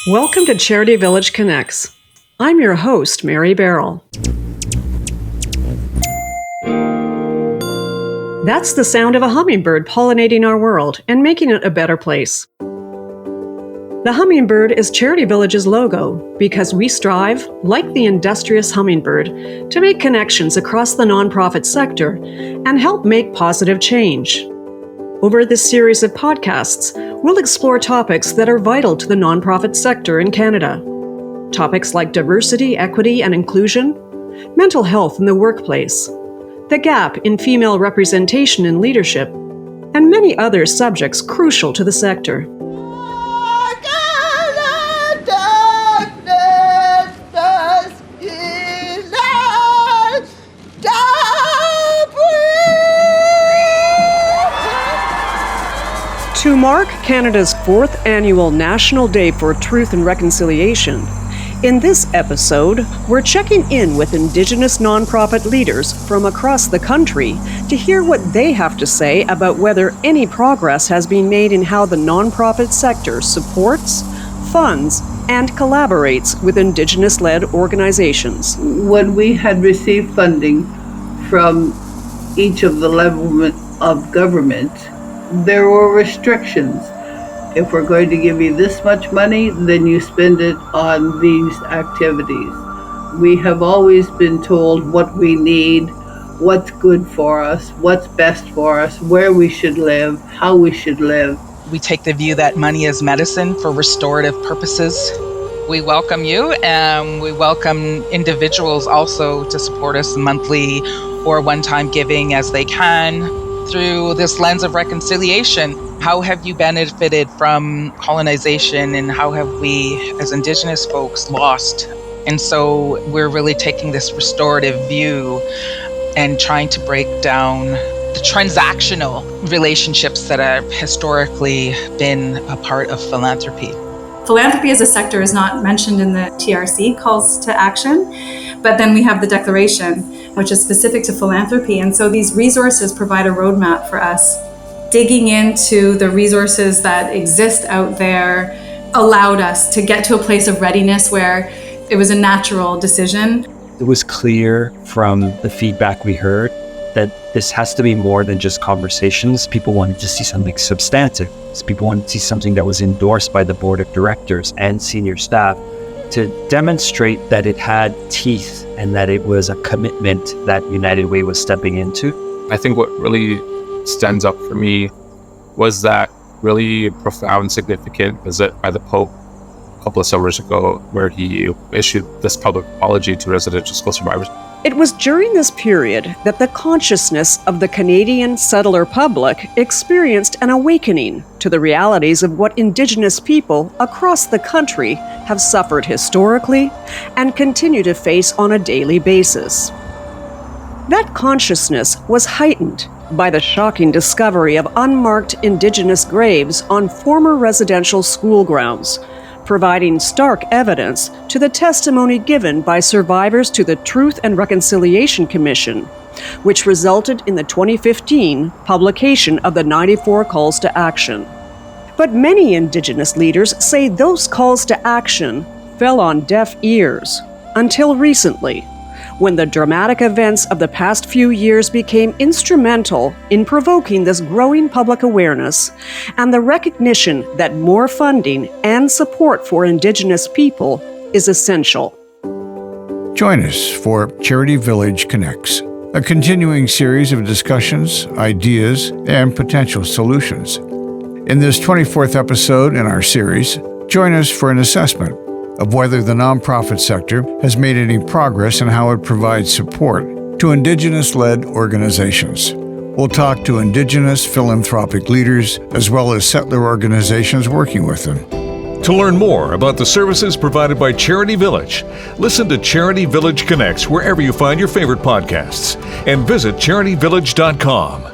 Welcome to Charity Village Connects. I'm your host, Mary Barrell. That's the sound of a hummingbird pollinating our world and making it a better place. The hummingbird is Charity Village's logo because we strive, like the industrious hummingbird, to make connections across the nonprofit sector and help make positive change. Over this series of podcasts, we'll explore topics that are vital to the nonprofit sector in Canada. Topics like diversity, equity, and inclusion, mental health in the workplace, the gap in female representation in leadership, and many other subjects crucial to the sector. To mark Canada's 4th annual National Day for Truth and Reconciliation, in this episode, we're checking in with Indigenous nonprofit leaders from across the country to hear what they have to say about whether any progress has been made in how the nonprofit sector supports, funds, and collaborates with Indigenous-led organizations. When we had received funding from each of the levels of government, there were restrictions. If we're going to give you this much money, then you spend it on these activities. We have always been told what we need, what's good for us, what's best for us, where we should live, how we should live. We take the view that money is medicine for restorative purposes. We welcome you, and we welcome individuals also to support us monthly or one-time giving as they can through this lens of reconciliation. How have you benefited from colonization, and how have we as Indigenous folks lost? And so we're really taking this restorative view and trying to break down the transactional relationships that have historically been a part of philanthropy. Philanthropy as a sector is not mentioned in the TRC calls to action, but then we have the declaration, which is specific to philanthropy. And so these resources provide a roadmap for us. Digging into the resources that exist out there allowed us to get to a place of readiness where it was a natural decision. It was clear from the feedback we heard that this has to be more than just conversations. People wanted to see something substantive. People wanted to see something that was endorsed by the board of directors and senior staff to demonstrate that it had teeth and that it was a commitment that United Way was stepping into. I think what really stands up for me was that really profound, significant visit by the Pope a couple of summers ago, where he issued this public apology to residential school survivors. It was during this period that the consciousness of the Canadian settler public experienced an awakening to the realities of what Indigenous people across the country have suffered historically and continue to face on a daily basis. That consciousness was heightened by the shocking discovery of unmarked Indigenous graves on former residential school grounds, providing stark evidence to the testimony given by survivors to the Truth and Reconciliation Commission, which resulted in the 2015 publication of the 94 calls to action. But many Indigenous leaders say those calls to action fell on deaf ears until recently, when the dramatic events of the past few years became instrumental in provoking this growing public awareness and the recognition that more funding and support for Indigenous people is essential. Join us for Charity Village Connects, a continuing series of discussions, ideas, and potential solutions. In this 24th episode in our series, join us for an assessment of whether the nonprofit sector has made any progress and how it provides support to Indigenous-led organizations. We'll talk to Indigenous philanthropic leaders as well as settler organizations working with them. To learn more about the services provided by Charity Village, listen to Charity Village Connects wherever you find your favorite podcasts and visit charityvillage.com.